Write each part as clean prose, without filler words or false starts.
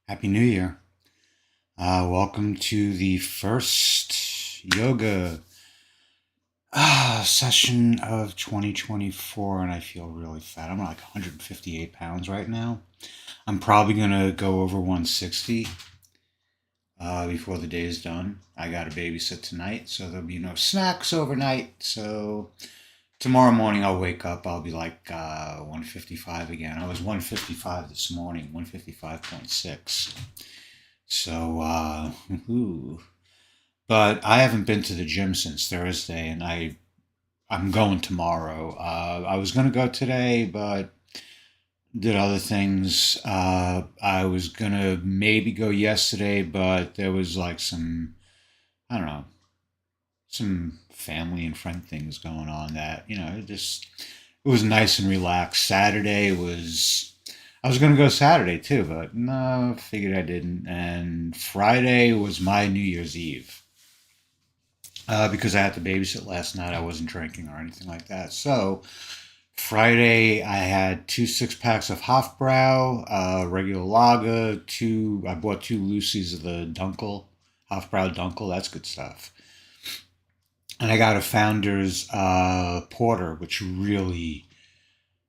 Happy New Year. Welcome to the first yoga session of 2024, and I feel really fat. I'm like 158 pounds right now. I'm probably going to go over 160 before the day is done. I got to babysit tonight, so there'll be no snacks overnight. So tomorrow morning I'll wake up, I'll be like 155 again. I was 155 this morning, 155.6. So, ooh. But I haven't been to the gym since Thursday, and I'm going tomorrow. I was gonna go today, but did other things. I was gonna maybe go yesterday, but there was like some, I don't know, some family and friend things going on that it was nice and relaxed. Saturday was. I was gonna go Saturday too, but no, figured I didn't. And Friday was my New Year's Eve. Because I had to babysit last night. I wasn't drinking or anything like that. So Friday, I had 2 6 packs of Hofbrau, regular lager. I bought 2 Lucy's of the Dunkel, Hofbrau Dunkel. That's good stuff. And I got a Founder's Porter, which really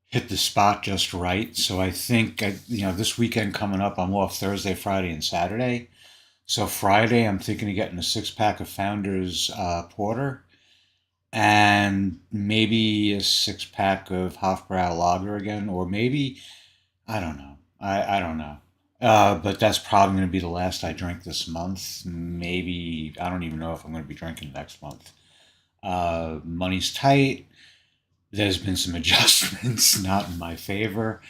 hit the spot just right. So I think this weekend coming up, I'm off Thursday, Friday, and Saturday. So Friday, I'm thinking of getting a 6 pack of Founder's Porter and maybe a 6 pack of Hofbrau Lager again, or maybe I don't know. I don't know. But that's probably going to be the last I drink this month. Maybe I don't even know if I'm going to be drinking next month. Money's tight. There's been some adjustments not in my favor.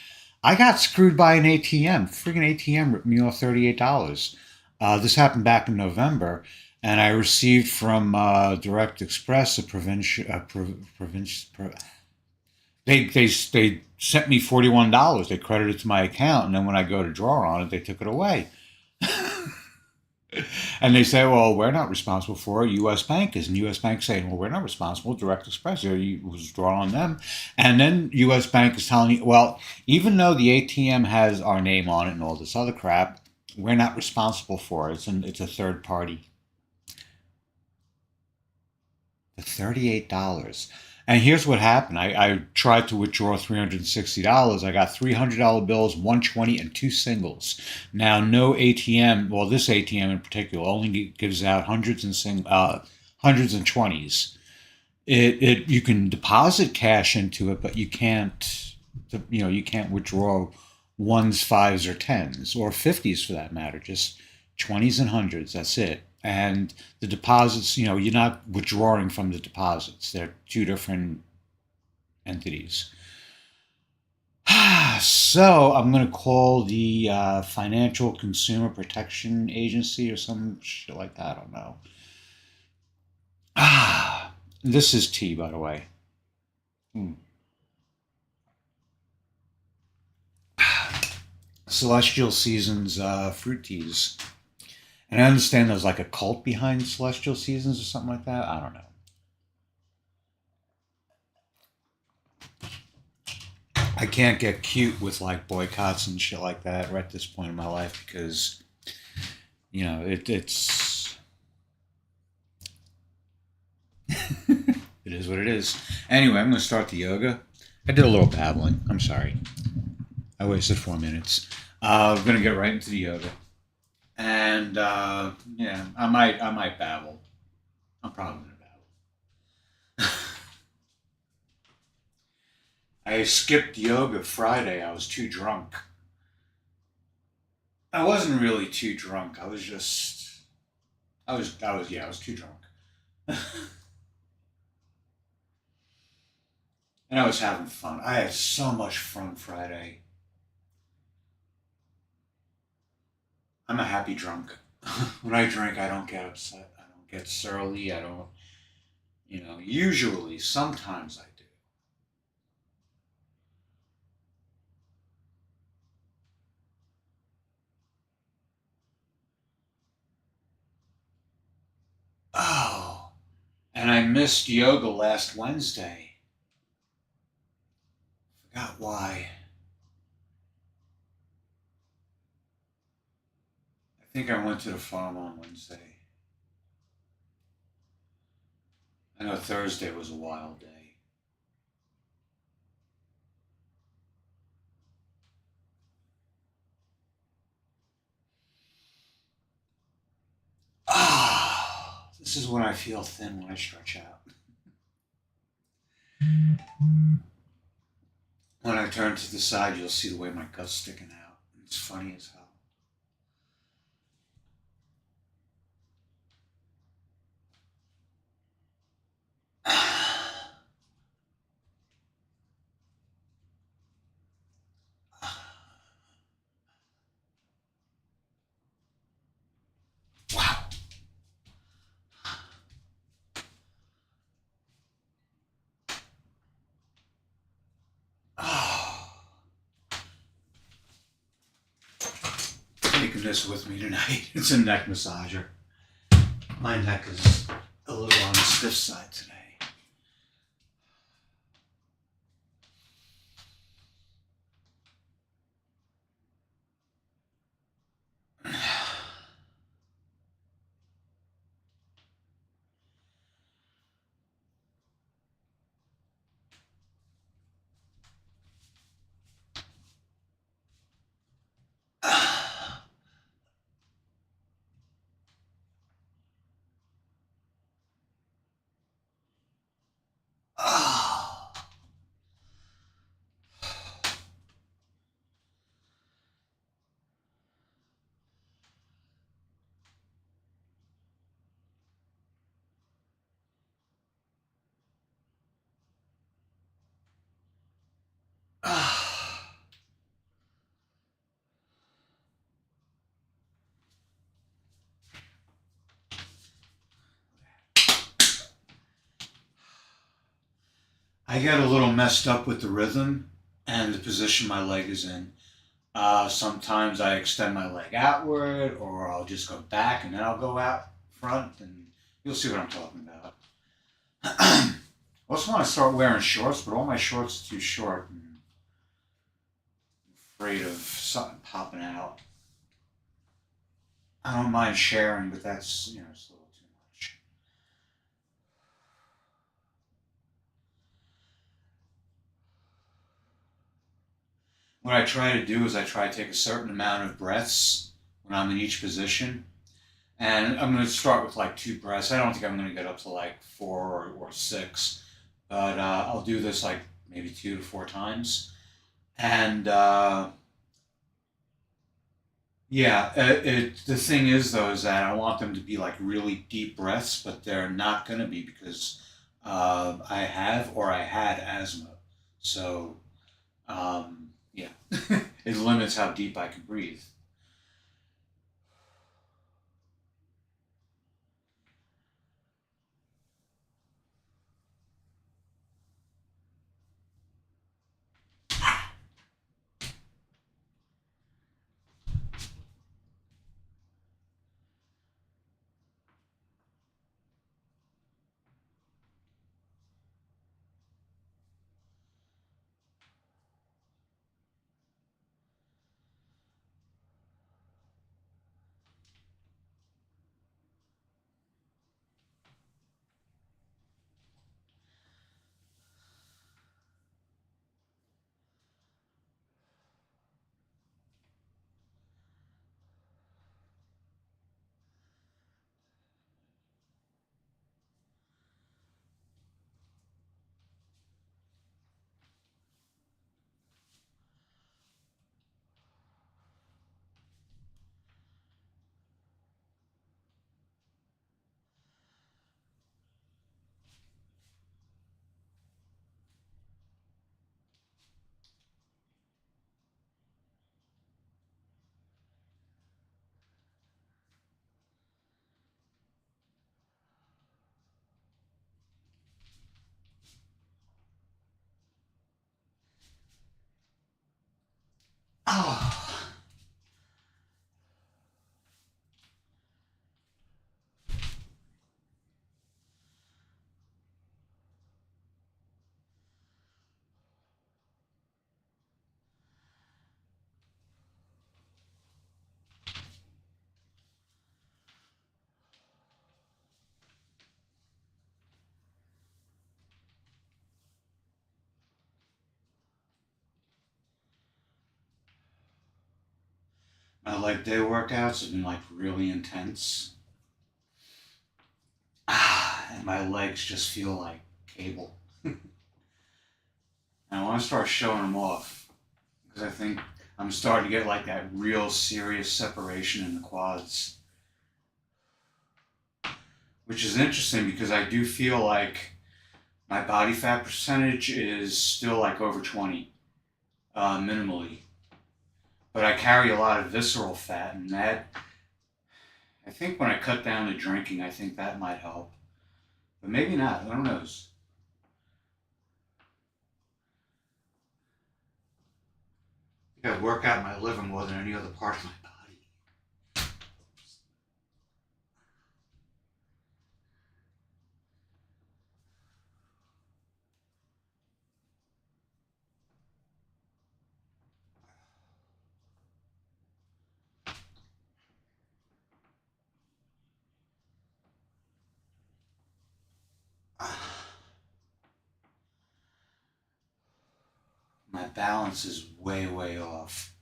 I got screwed by an ATM. Friggin' ATM ripped me off $38. This happened back in November, and I received from Direct Express a provincial. They sent me $41. They credited to my account, and then when I go to draw on it, they took it away. And they say, well, we're not responsible for it. U.S. Bank is. And U.S. Bank saying, well, we're not responsible. Direct Express, you was drawn on them. And then U.S. Bank is telling you, well, even though the ATM has our name on it and all this other crap, we're not responsible for it. It's a third party. The $38. And here's what happened. I tried to withdraw $360. I got $300 bills, 120, and 2 singles. Now, no ATM, well, this ATM in particular only gives out hundreds and twenties. You can deposit cash into it, but you can't withdraw ones, fives, or tens, or fifties for that matter. Just twenties and hundreds. That's it. And the deposits, you're not withdrawing from the deposits. They're two different entities. So I'm going to call the Financial Consumer Protection Agency or some shit like that. I don't know. This is tea, by the way. Mm. Celestial Seasons fruit teas. And I understand there's like a cult behind Celestial Seasons or something like that. I don't know. I can't get cute with like boycotts and shit like that right at this point in my life because it's it is what it is. Anyway, I'm going to start the yoga. I did a little babbling. I'm sorry. I wasted 4 minutes. I'm going to get right into the yoga, and yeah, I might babble. I'm probably going to babble. I skipped yoga Friday. I was too drunk. I wasn't really too drunk. I was too drunk. And I was having fun. I had so much fun Friday. I'm a happy drunk. When I drink, I don't get upset. I don't get surly. I don't, usually, sometimes I do. Oh, and I missed yoga last Wednesday. Forgot why. think I went to the farm on Wednesday. I know Thursday was a wild day. Ah, this is when I feel thin when I stretch out. When I turn to the side, you'll see the way my gut's sticking out. It's funny as hell. Wow. Oh, taking this with me tonight. It's a neck massager. My neck is a little on the stiff side today. Oh. I get a little messed up with the rhythm and the position my leg is in. Sometimes I extend my leg outward, or I'll just go back and then I'll go out front, and you'll see what I'm talking about. I also want to start wearing shorts, but all my shorts are too short, and I'm afraid of something popping out. I don't mind sharing, but that's, it's a little too much. What I try to do is I try to take a certain amount of breaths when I'm in each position. And I'm going to start with like two breaths. I don't think I'm going to get up to like four or six, but I'll do this like maybe 2 to 4 times. And yeah, the thing is though is that I want them to be like really deep breaths, but they're not going to be because I have or I had asthma. So yeah, it limits how deep I can breathe. My leg day workouts have been like really intense. And my legs just feel like cable. And I want to start showing them off because I think I'm starting to get like that real serious separation in the quads, which is interesting because I do feel like my body fat percentage is still like over 20, minimally. But I carry a lot of visceral fat, and that, I think when I cut down the drinking, I think that might help. But maybe not, who knows? I think I work out my liver more than any other part of my body. My balance is way, way off.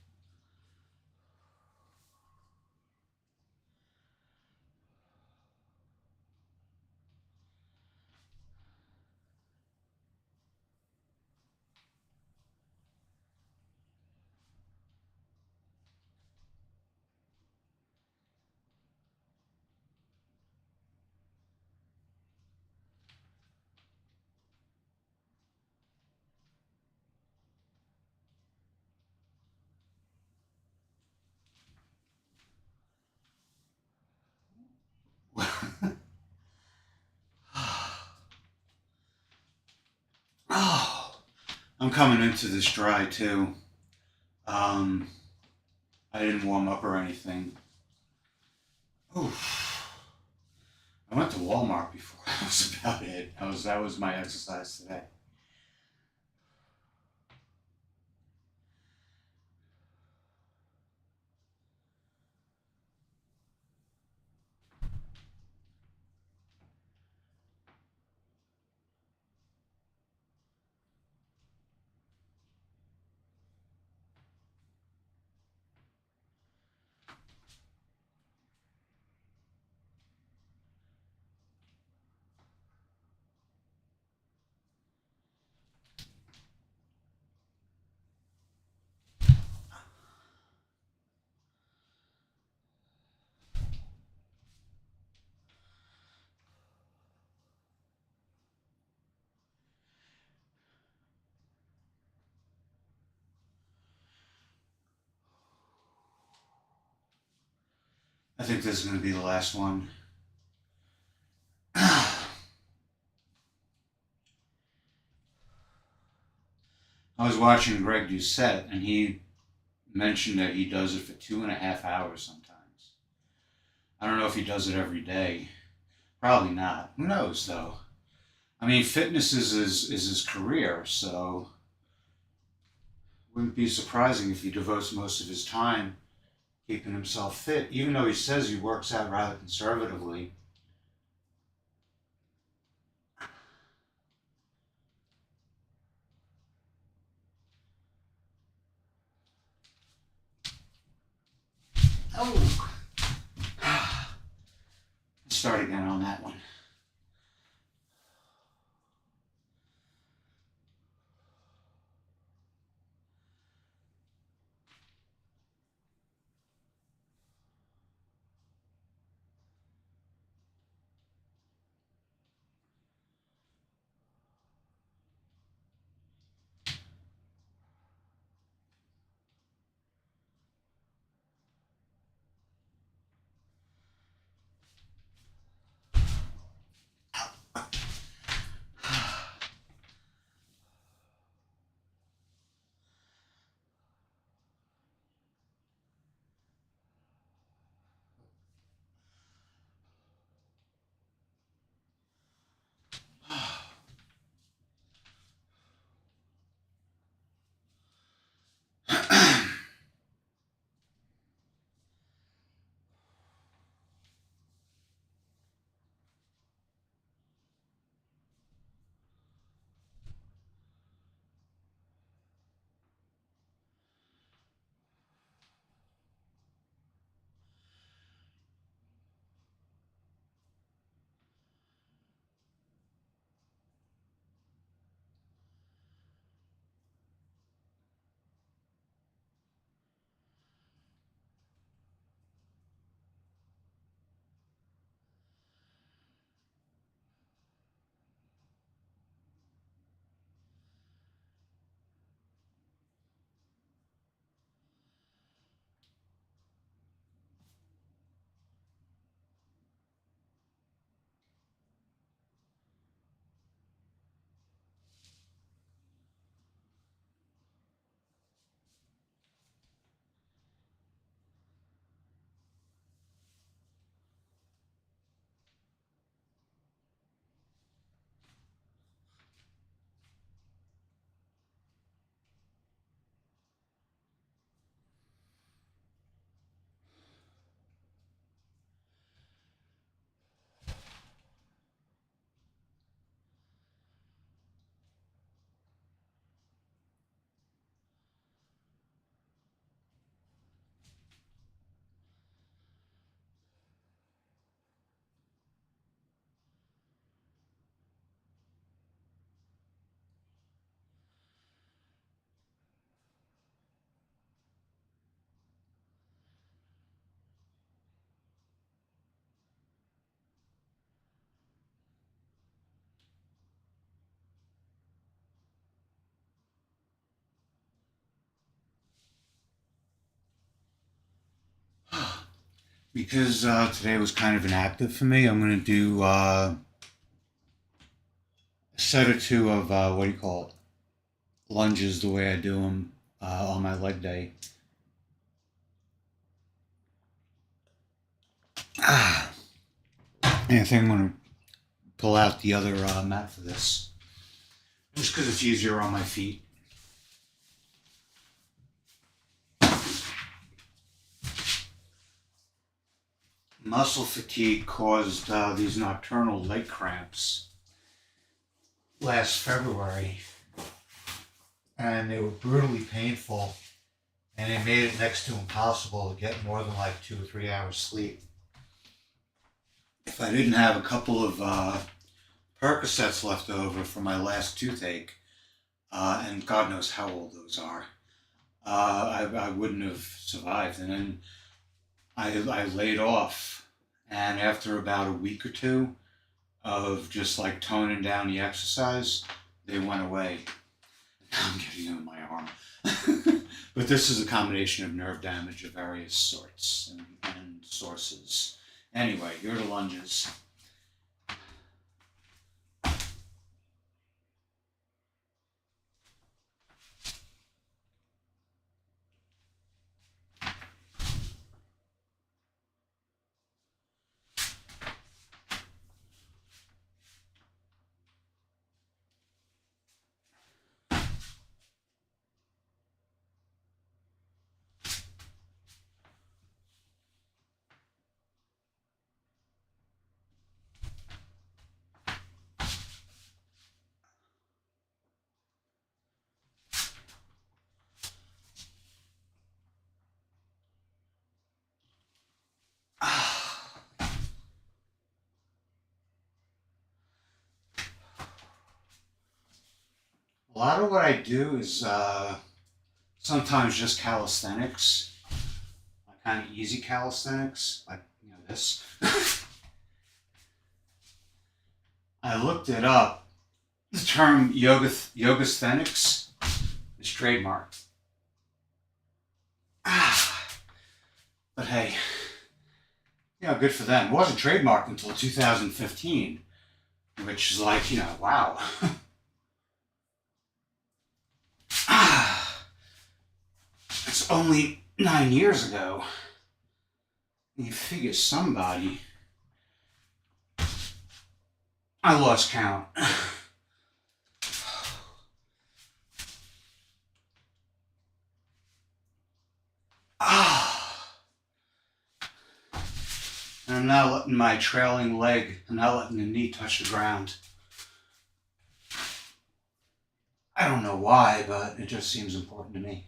Oh, I'm coming into this dry too. Um, I didn't warm up or anything. Oof. I went to Walmart before. That was about it. That was my exercise today. I think this is going to be the last one. I was watching Greg Doucette, and he mentioned that he does it for 2.5 hours sometimes. I don't know if he does it every day. Probably not. Who knows, though? I mean, fitness is his career, so it wouldn't be surprising if he devotes most of his time keeping himself fit, even though he says he works out rather conservatively. Oh, let's start again on that one. Because today was kind of inactive for me, I'm going to do a set or two of what do you call it? Lunges the way I do them on my leg day. Ah, and I think I'm going to pull out the other mat for this, just because it's easier on my feet. Muscle fatigue caused these nocturnal leg cramps last February, and they were brutally painful, and it made it next to impossible to get more than like 2 or 3 hours sleep. If I didn't have a couple of Percocets left over from my last toothache, and God knows how old those are, I wouldn't have survived. And then I laid off, and after about a week or two of just like toning down the exercise, they went away. I'm getting them in my arm. But this is a combination of nerve damage of various sorts and sources. Anyway, here are the lunges. A lot of what I do is sometimes just calisthenics, like kind of easy calisthenics, like this. I looked it up. The term yogasthenics is trademarked. But hey, good for them. It wasn't trademarked until 2015, which is like, wow. It's only 9 years ago. You figure somebody. I lost count. And I'm not letting my trailing leg, I'm not letting the knee touch the ground. I don't know why, but it just seems important to me.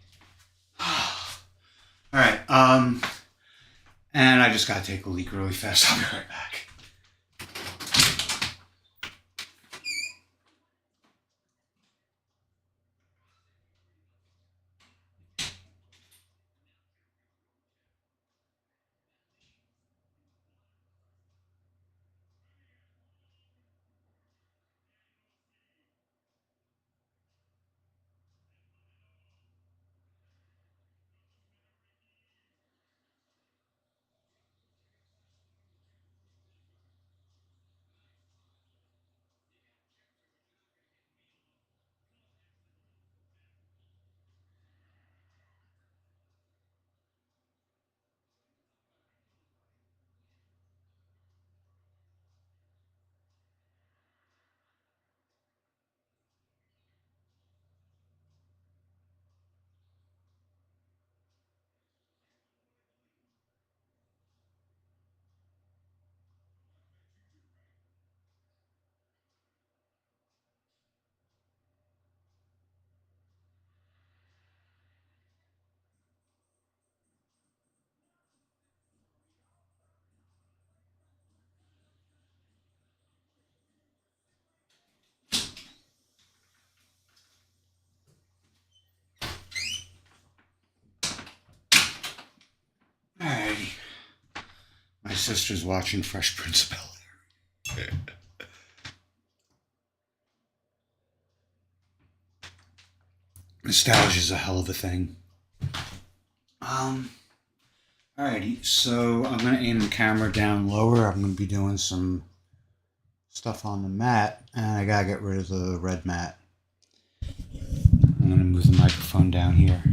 All right, and I just gotta take a leak really fast. I'll be right back. Alrighty. My sister's watching Fresh Prince of Bel-Air. Nostalgia is a hell of a thing. Alrighty, so I'm going to aim the camera down lower. I'm going to be doing some stuff on the mat, and I got to get rid of the red mat. I'm going to move the microphone down here.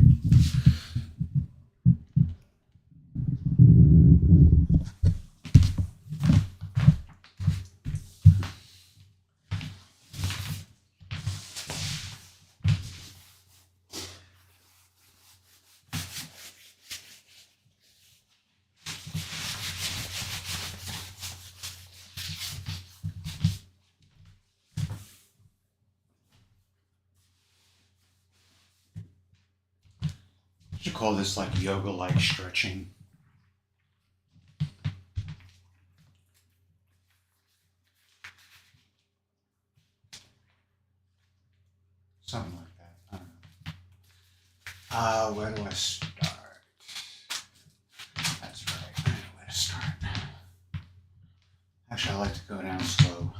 I should call this like yoga-like stretching. Something like that. I don't know. Where do I start? That's right. I know where to start. Actually, I like to go down slow.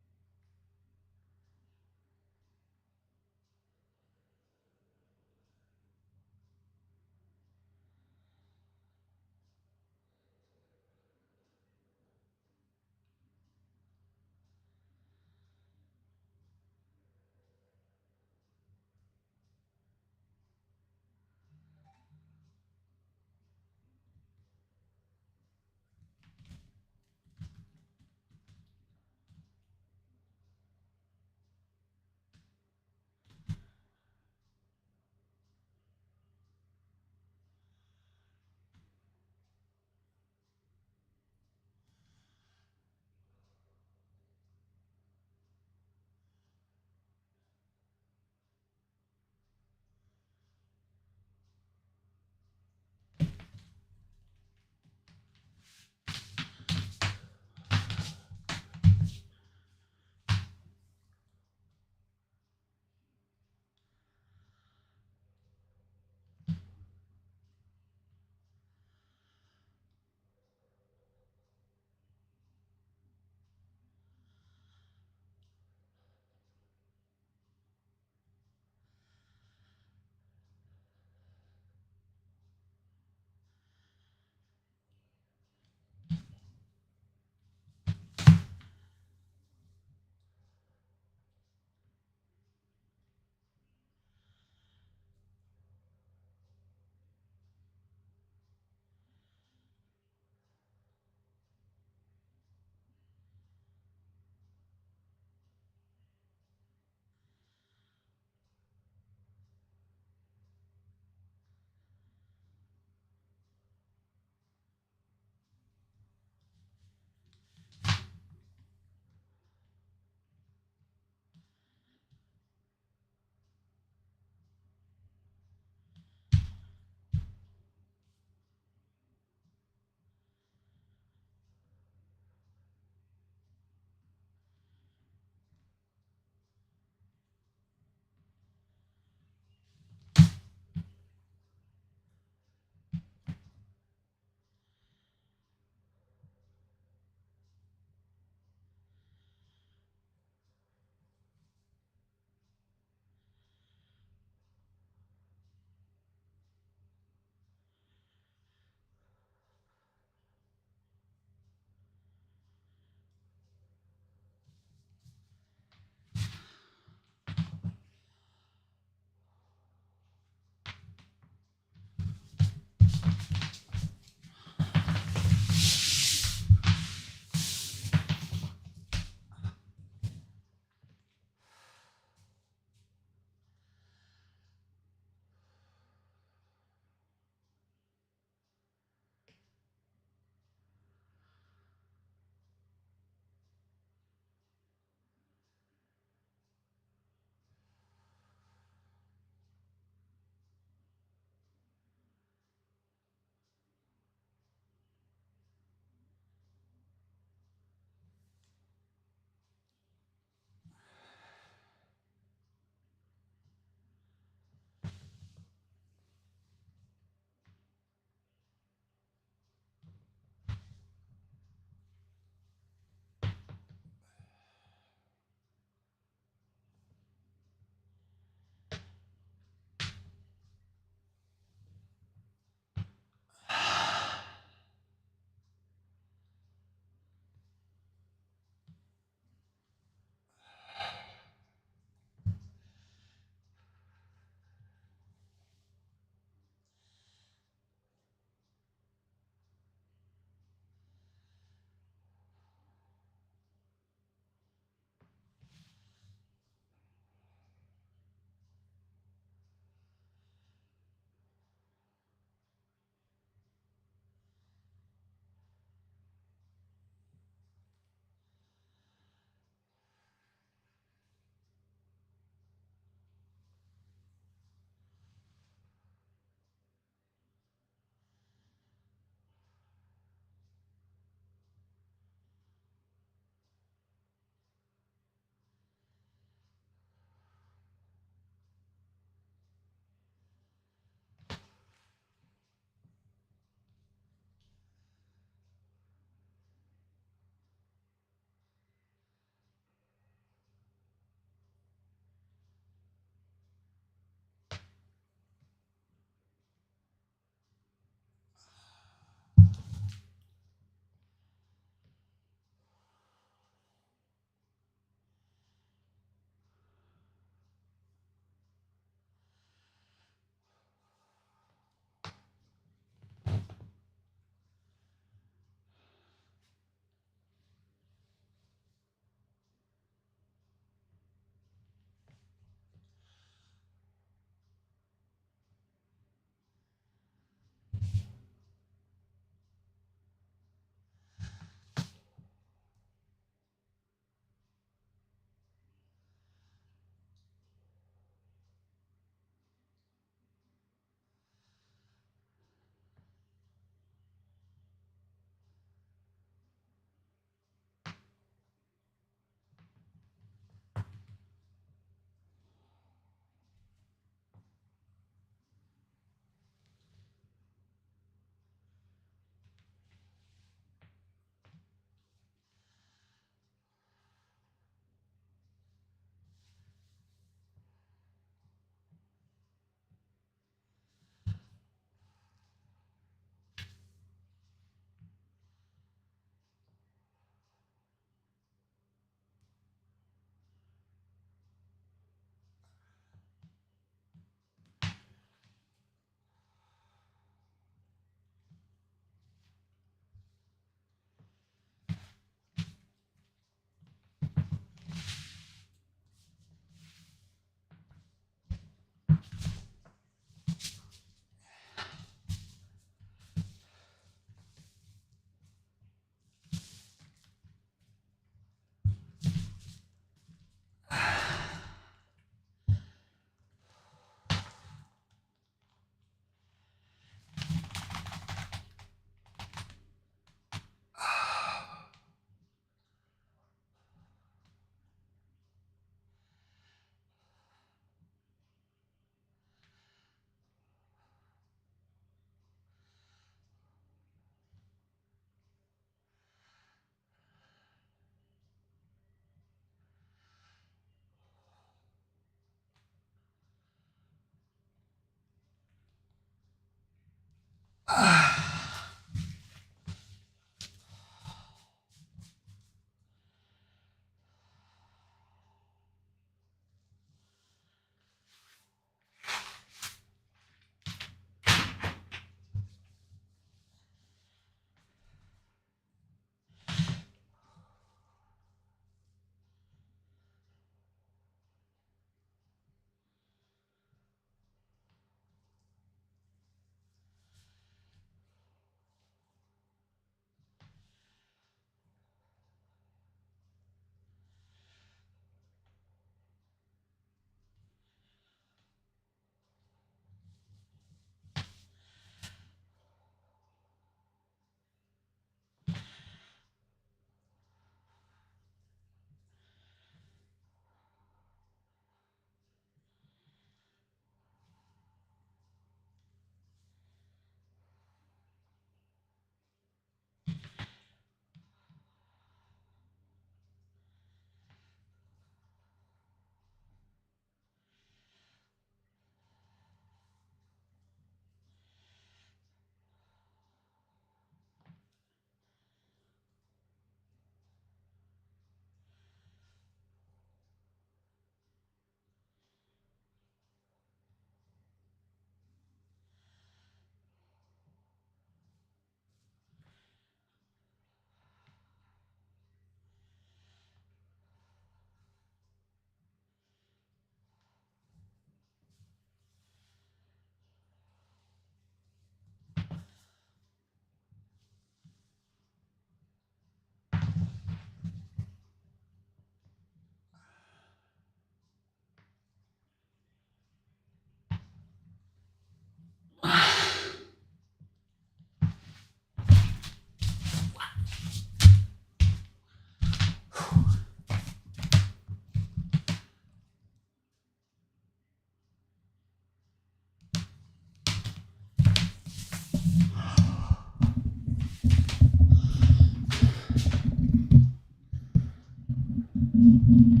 Hmm.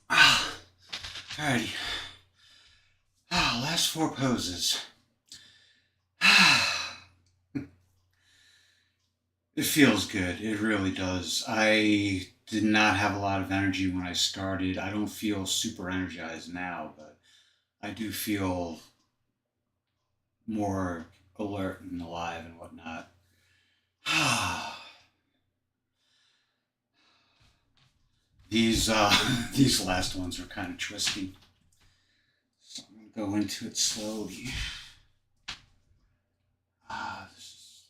Alrighty. Last four poses. It feels good. It really does. I did not have a lot of energy when I started. I don't feel super energized now, but I do feel more alert and alive and whatnot. these these last ones are kind of twisty, so I'm gonna go into it slowly. This is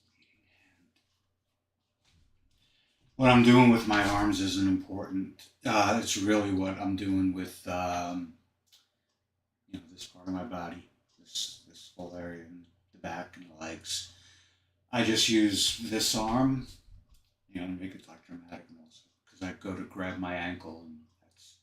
what I'm doing with my arms isn't important. It's really what I'm doing with this part of my body, this whole area in the back and the legs. I just use this arm, to make it like dramatic also, because I go to grab my ankle and that's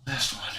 Last one.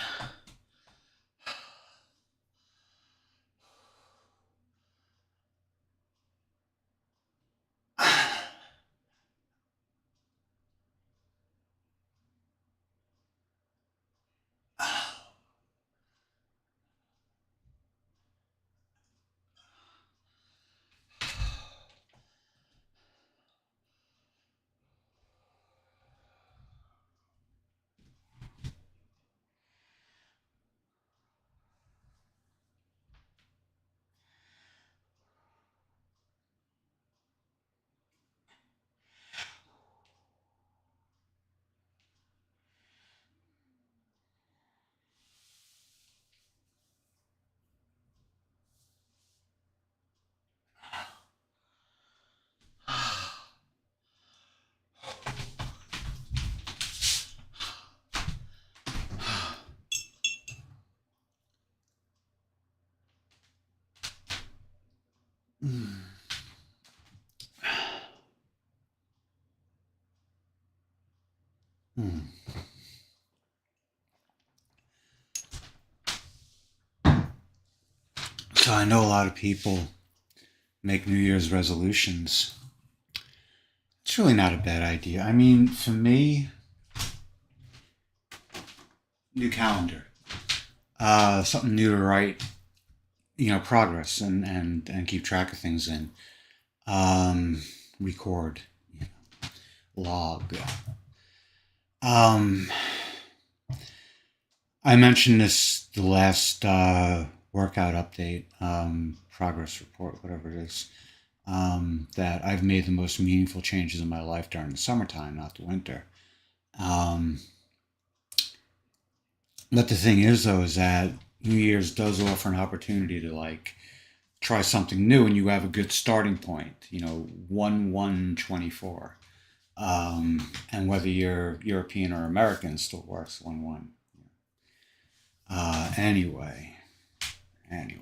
So I know a lot of people make New Year's resolutions. It's really not a bad idea. I mean, for me, new calendar, something new to write, progress and keep track of things in. Record, log. Um, I mentioned this the last workout update, progress report, whatever it is. That I've made the most meaningful changes in my life during the summertime, not the winter. Um, But the thing is, though, is that New Year's does offer an opportunity to like try something new, and you have a good starting point. 1/1/24, and whether you're European or American, still works 1/1. Anyway, anyway.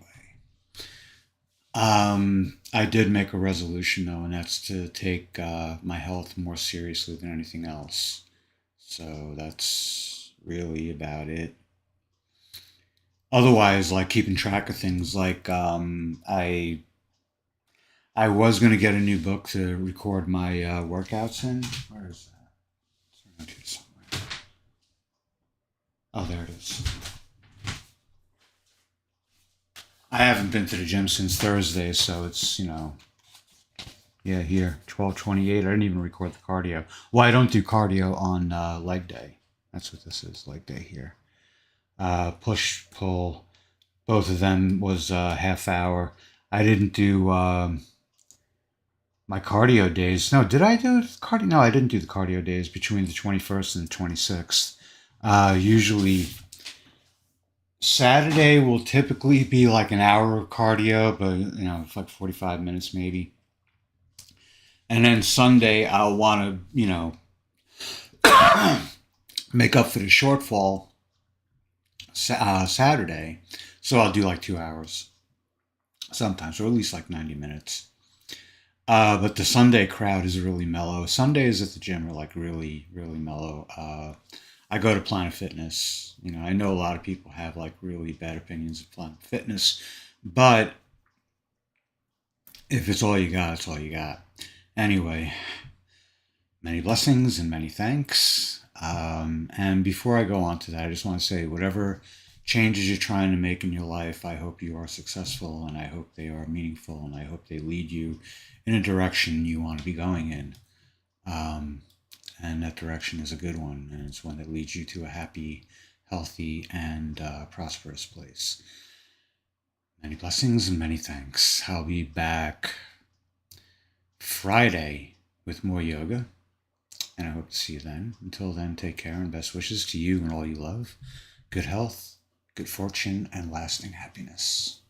I did make a resolution though, and that's to take my health more seriously than anything else. So that's really about it. Otherwise, like keeping track of things, like I was gonna get a new book to record my workouts in. Where is that? It's around here somewhere. Oh, there it is. I haven't been to the gym since Thursday, so it's yeah, here 12:28. I didn't even record the cardio. Well, I don't do cardio on leg day. That's what this is, leg day here. Push pull. Both of them was a half hour. I didn't do my cardio days. No, did I do cardio? No, I didn't do the cardio days between the 21st and the 26th. Usually Saturday will typically be like an hour of cardio, but it's like 45 minutes maybe. And then Sunday I'll want to, make up for the shortfall Saturday. So I'll do like 2 hours sometimes, or at least like 90 minutes. But the Sunday crowd is really mellow. Sundays at the gym are like really, really mellow. I go to Planet Fitness. I know a lot of people have like really bad opinions of Planet Fitness, but if it's all you got, it's all you got. Anyway, many blessings and many thanks. And before I go on to that, I just want to say whatever changes you're trying to make in your life, I hope you are successful, and I hope they are meaningful, and I hope they lead you in a direction you want to be going in. Um, and that direction is a good one, and it's one that leads you to a happy, healthy, and prosperous place. Many blessings and many thanks. I'll be back Friday with more yoga, and I hope to see you then. Until then, take care and best wishes to you and all you love. Good health, good fortune, and lasting happiness.